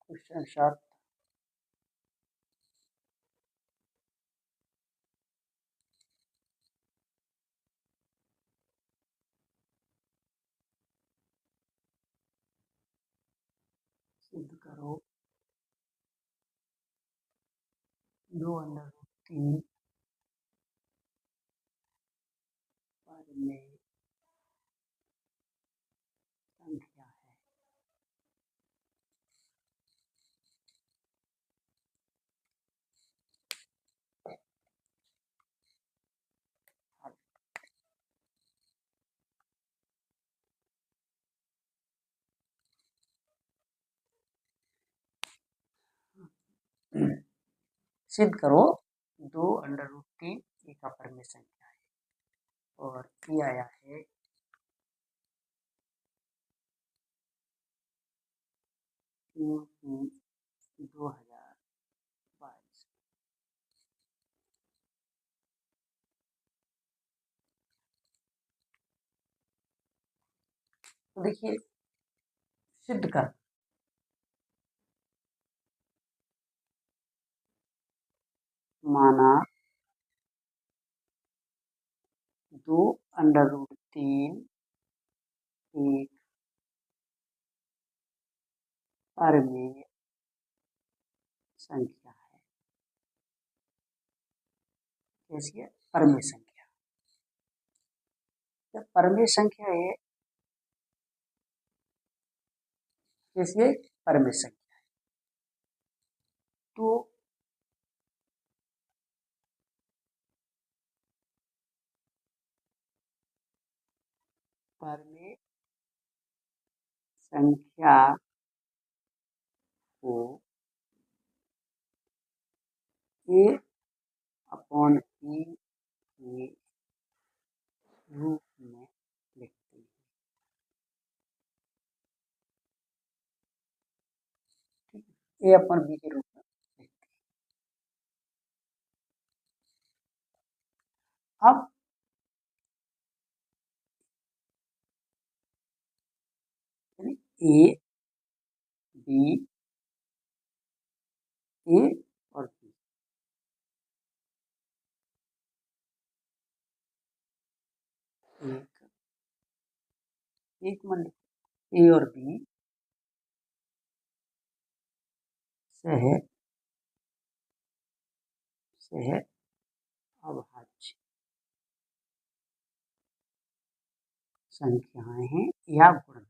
Question 7 सिद्ध करो 2√3 पर में संख्या है। सिद्ध करो 2√3 एक अपरिमेय संख्या है और ये आया है 2022। तो देखिए सिद्ध कर माना 2√3 एक परिमेय संख्या है। कैसी है? परिमेय संख्या। जब परिमेय संख्या है कैसी है? परिमेय संख्या है तो परिमेय संख्या को A/P के रूप में लिखते हैं। A/B के रूप में लिखते हैं। अब A, B, A और B एक मान A और B सह अभाज्य संख्याएं हैं या गुणनखंड है।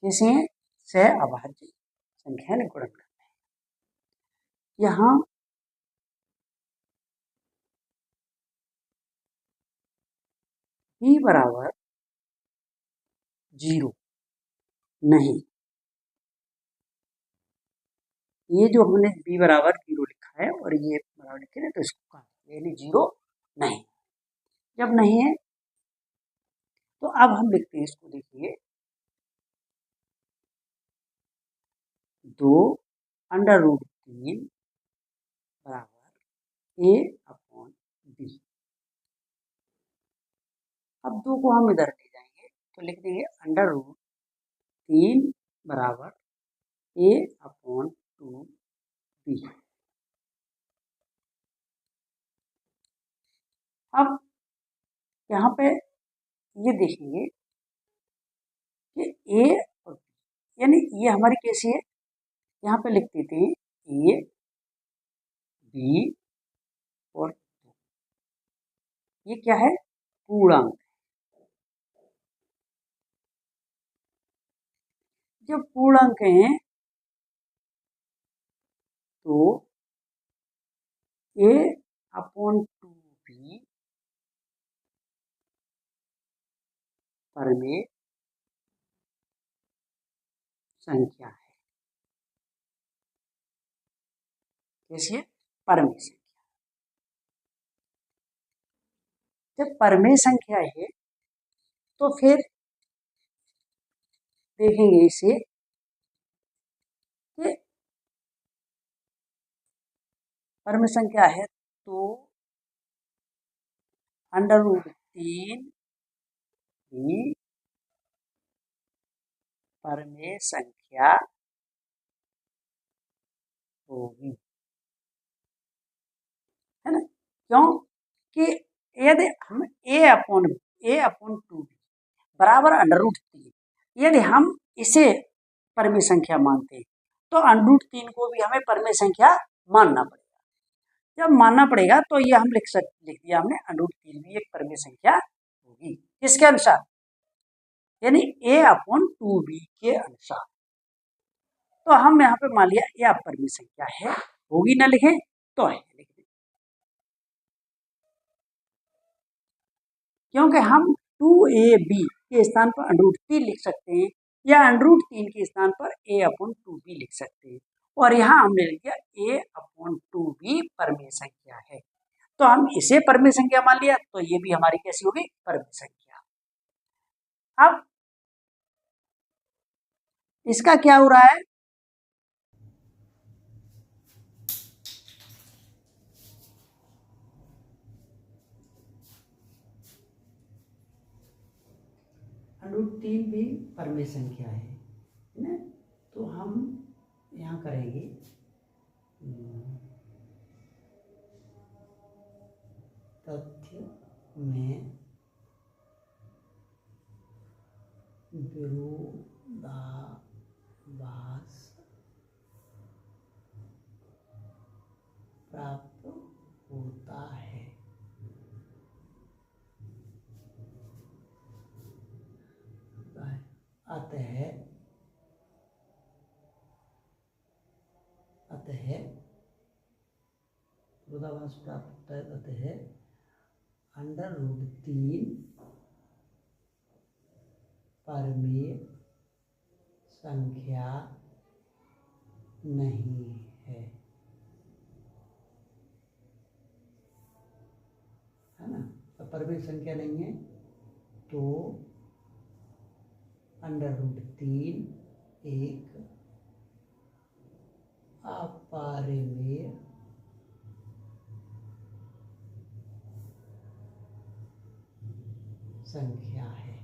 कैसी है? सह अभाज्य संख्या ने गुणनखंड है। यहाँ B बराबर 0 नहीं, ये जो हमने B बराबर 0 लिखा है और ये बराबर लिखे ना तो इसको कहा यानी 0 नहीं। जब नहीं है तो अब हम लिखते हैं इसको। देखिए 2√3 बराबर A/B। अब 2 को हम इधर ले जाएंगे तो लिख देंगे √3 बराबर A/2B। अब यहाँ पे ये देखेंगे कि A और B यानी ये हमारी कैसी है? यहाँ पे लिख देते हैं A, B और 2। ये क्या है? पूर्णांक। जब पूर्णांक हैं तो A/2B परिमेय संख्या है। कैसी है? परिमेय संख्या। जब परिमेय संख्या है तो फिर देखेंगे इसे कि परिमेय संख्या है तो अंडर रूट 3 भी परमेय संख्या होगी, है ना। क्यों कि यदि हम a/2 बराबर अंडर रूट 3, यदि हम इसे परमेय संख्या मानते हैं तो अंडर रूट 3 को भी हमें परमेय संख्या मानना पड़ेगा। जब मानना पड़ेगा तो ये हम लिख दिया हमने, अंडर रूट 3 भी एक परमेय संख्या होगी। किसके अनुसार? यानी a/2b के अनुसार। तो हम यहाँ पे मान लिया ये अपरमेय संख्या है, होगी ना लिखें तो है लिख दें, क्योंकि हम 2ab के स्थान पर अंडर रूट 3 लिख सकते हैं या अंडर रूट 3 के स्थान पर a/2b लिख सकते हैं, और यहाँ हमने लिख दिया a/2b परमेय संख्या है। तो हम इसे परमेय संख्या मान लिया तो ये भी हमारी कैसी होगी? परमेय संख्या। अब इसका क्या हो रहा है? अंडर रूट 3 भी परमेय संख्या है ना। तो हम यहाँ करेंगे तथ्य में विरोधाभास प्राप्त होता है। अतः विरोधाभास प्राप्त होता है, अतः अंडर रूट 3 परमेय संख्या नहीं है ना। तो परमेय संख्या नहीं है तो अंडर रूट 3 एक अपरिमेय संख्या है।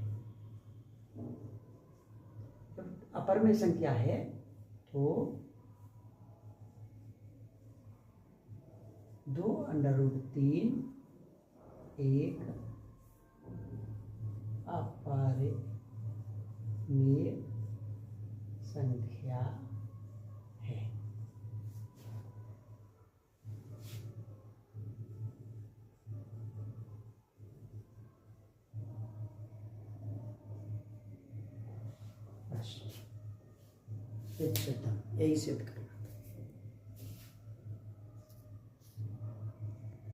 जब अपरिमेय संख्या है तो 2 अंडर रूट 3 एक अपरिमेय संख्या है। यही सिद्ध करना।